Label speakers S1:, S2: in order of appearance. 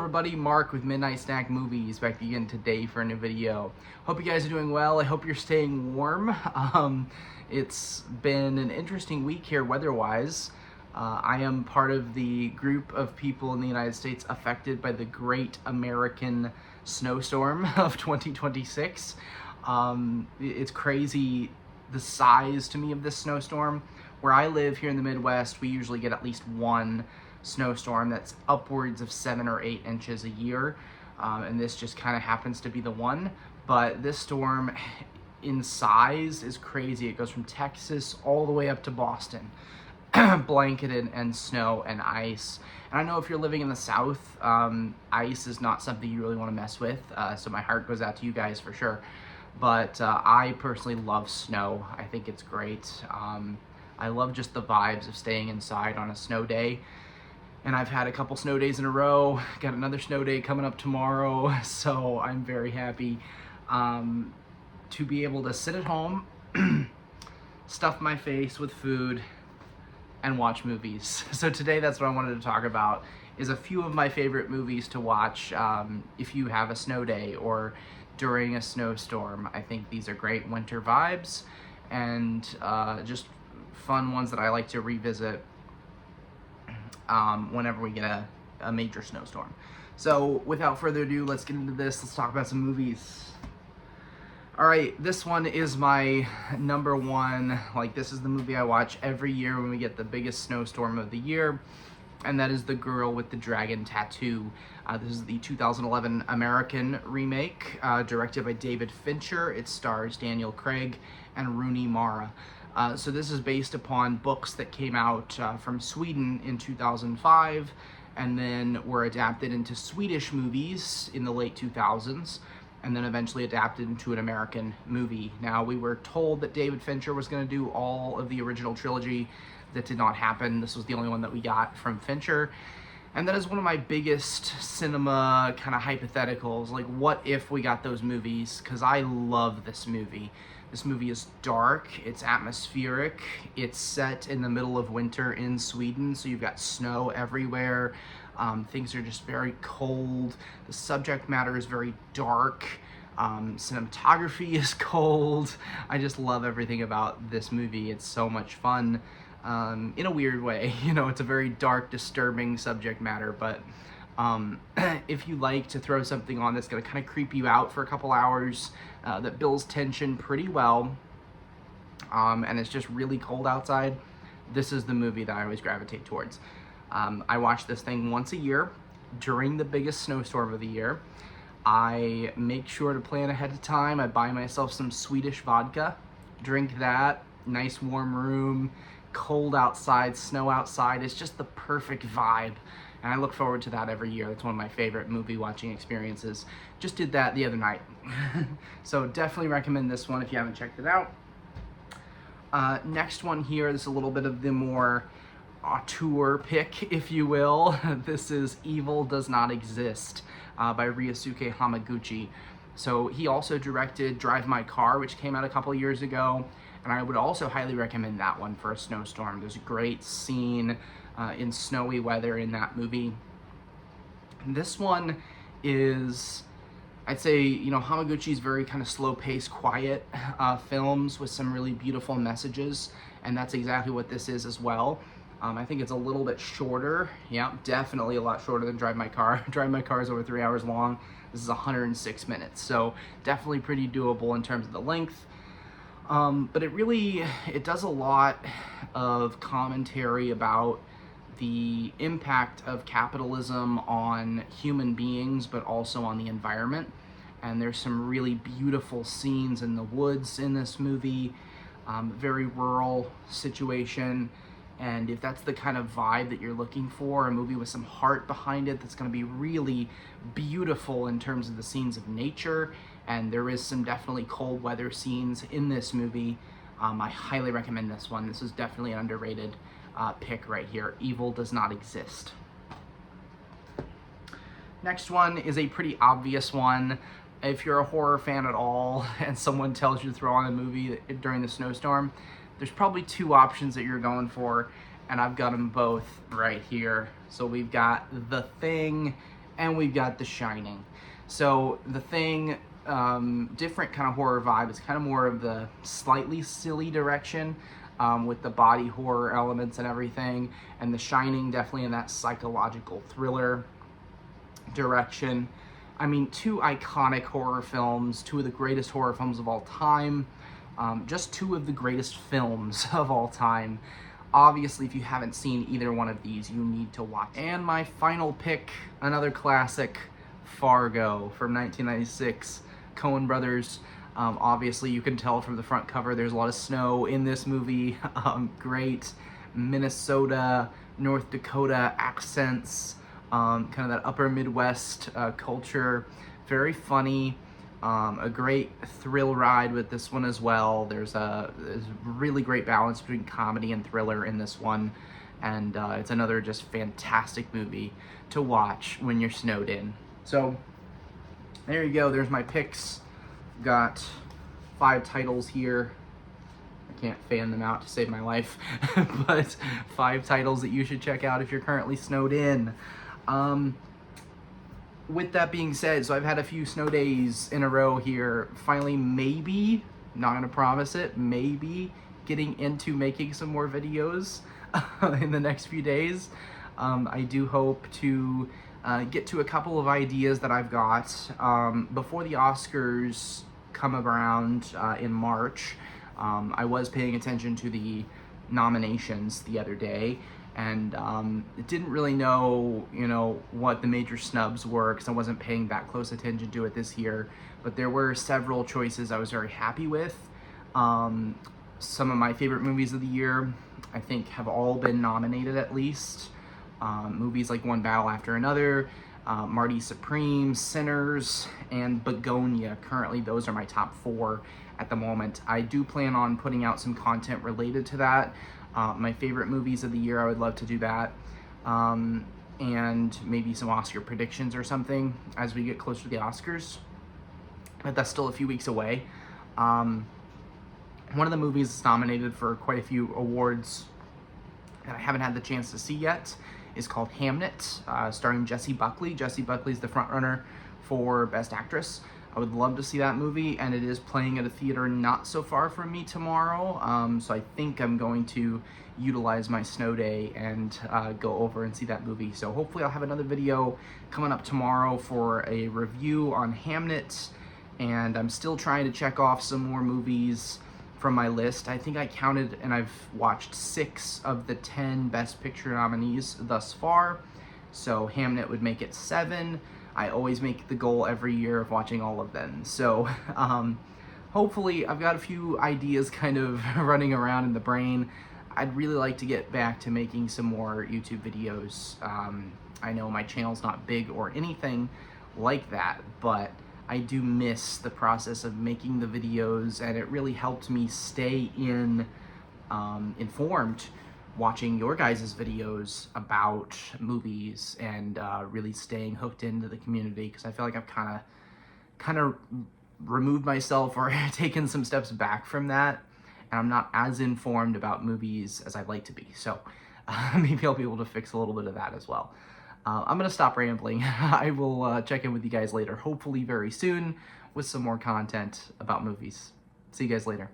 S1: everybody, Mark with Midnight Snack Movies back again today for a new video. Hope you guys are doing well. I hope you're staying warm. It's been an interesting week here weather-wise. I am part of the group of people in the United States affected by the Great American Snowstorm of 2026. It's crazy the size to me of this snowstorm. Where I live here in the Midwest, we usually get at least one snowstorm that's upwards of 7 or 8 inches a year, and this just kind of happens to be the one. But this storm in size is crazy. It goes from Texas all the way up to Boston, blanketed in snow and ice. And I know if you're living in the South, ice is not something you really want to mess with, so my heart goes out to you guys for sure. But I personally love snow. I think it's great. I love just the vibes of staying inside on a snow day. And I've had a couple snow days in a row, got another snow day coming up tomorrow, so I'm very happy to be able to sit at home, stuff my face with food, and watch movies. So today that's what I wanted to talk about, is a few of my favorite movies to watch if you have a snow day or during a snowstorm. I think these are great winter vibes and just fun ones that I like to revisit whenever we get a major snowstorm. So without further ado, let's get into this. Let's talk about some movies. All right, this one is my number one. Like, this is the movie I watch every year when we get the biggest snowstorm of the year, and that is The Girl with the Dragon Tattoo. This is the 2011 American remake, directed by David Fincher. It stars Daniel Craig and Rooney Mara. So this is based upon books that came out from Sweden in 2005 and then were adapted into Swedish movies in the late 2000s and then eventually adapted into an American movie. Now, we were told that David Fincher was going to do all of the original trilogy. That did not happen. This was the only one that we got from Fincher. And that is one of my biggest cinema kind of hypotheticals. Like, what if we got those movies? Because I love this movie. This movie is dark, it's atmospheric, it's set in the middle of winter in Sweden, so you've got snow everywhere. Things are just very cold. The subject matter is very dark. Cinematography is cold. I just love everything about this movie. It's so much fun. In a weird way, you know, it's a very dark, disturbing subject matter, but if you like to throw something on that's going to kind of creep you out for a couple hours, that builds tension pretty well, and it's just really cold outside, this is the movie that I always gravitate towards. I watch this thing once a year during the biggest snowstorm of the year. I make sure to plan ahead of time. I buy myself some Swedish vodka, drink that, nice warm room, cold outside, snow outside. It's just the perfect vibe, and I look forward to that every year. That's one of my favorite movie watching experiences. Just did that the other night. So definitely recommend this one if you haven't checked it out. Next one here is a little bit of the more auteur pick, if you will. This is Evil Does Not Exist by Ryosuke Hamaguchi. So he also directed Drive My Car, which came out a couple years ago, and I would also highly recommend that one for a snowstorm. There's a great scene in snowy weather in that movie. This one is, I'd say, you know, Hamaguchi's very kind of slow-paced, quiet films with some really beautiful messages, and that's exactly what this is as well. I think it's a little bit shorter. Yeah, definitely a lot shorter than Drive My Car. Drive My Car is over 3 hours long. This is 106 minutes, so definitely pretty doable in terms of the length. But it does a lot of commentary about the impact of capitalism on human beings, but also on the environment. And there's some really beautiful scenes in the woods in this movie, very rural situation. And if that's the kind of vibe that you're looking for, a movie with some heart behind it that's going to be really beautiful in terms of the scenes of nature, and there is some definitely cold weather scenes in this movie, I highly recommend this one. This is definitely an underrated pick right here. Evil Does Not Exist. Next one is a pretty obvious one. If you're a horror fan at all and someone tells you to throw on a movie during the snowstorm, there's probably two options that you're going for, and I've got them both right here. So we've got The Thing and we've got The Shining. So The Thing, different kind of horror vibe. It's kind of more of the slightly silly direction, with the body horror elements and everything. And The Shining, definitely in that psychological thriller direction. I mean, two iconic horror films, two of the greatest horror films of all time, just two of the greatest films of all time. Obviously, if you haven't seen either one of these, you need to watch. And my final pick, another classic, Fargo from 1996, Coen Brothers. Obviously, you can tell from the front cover there's a lot of snow in this movie. Great Minnesota, North Dakota accents, kind of that upper Midwest culture. Very funny. A great thrill ride with this one as well. There's a really great balance between comedy and thriller in this one. And it's another just fantastic movie to watch when you're snowed in. So there you go. There's my picks. Got 5 titles here. I can't fan them out to save my life, but 5 titles that you should check out if you're currently snowed in. With that being said, so I've had a few snow days in a row here. Finally, maybe, not gonna promise it, maybe getting into making some more videos in the next few days. I do hope to get to a couple of ideas that I've got before the Oscars come around in March. I was paying attention to the nominations the other day, and didn't really know, what the major snubs were, because I wasn't paying that close attention to it this year. But there were several choices I was very happy with. Some of my favorite movies of the year, I think, have all been nominated at least. Movies like One Battle After Another, Marty Supreme, Sinners, and Begonia. Currently, those are my top 4 at the moment. I do plan on putting out some content related to that. My favorite movies of the year, I would love to do that. And maybe some Oscar predictions or something as we get closer to the Oscars. But that's still a few weeks away. One of the movies that's nominated for quite a few awards that I haven't had the chance to see yet is called Hamnet, starring Jessie Buckley. Jessie Buckley's the frontrunner for Best Actress. I would love to see that movie, and it is playing at a theater not so far from me tomorrow. So I think I'm going to utilize my snow day and go over and see that movie. So hopefully I'll have another video coming up tomorrow for a review on Hamnet. And I'm still trying to check off some more movies from my list. I think I counted and I've watched 6 of the 10 Best Picture nominees thus far. So Hamnet would make it 7. I always make the goal every year of watching all of them. So hopefully I've got a few ideas kind of running around in the brain. I'd really like to get back to making some more YouTube videos. I know my channel's not big or anything like that, but I do miss the process of making the videos, and it really helped me stay informed watching your guys' videos about movies and really staying hooked into the community, because I feel like I've kind of removed myself or taken some steps back from that, and I'm not as informed about movies as I'd like to be. So maybe I'll be able to fix a little bit of that as well. I'm gonna stop rambling. I will check in with you guys later, hopefully very soon, with some more content about movies. See you guys later.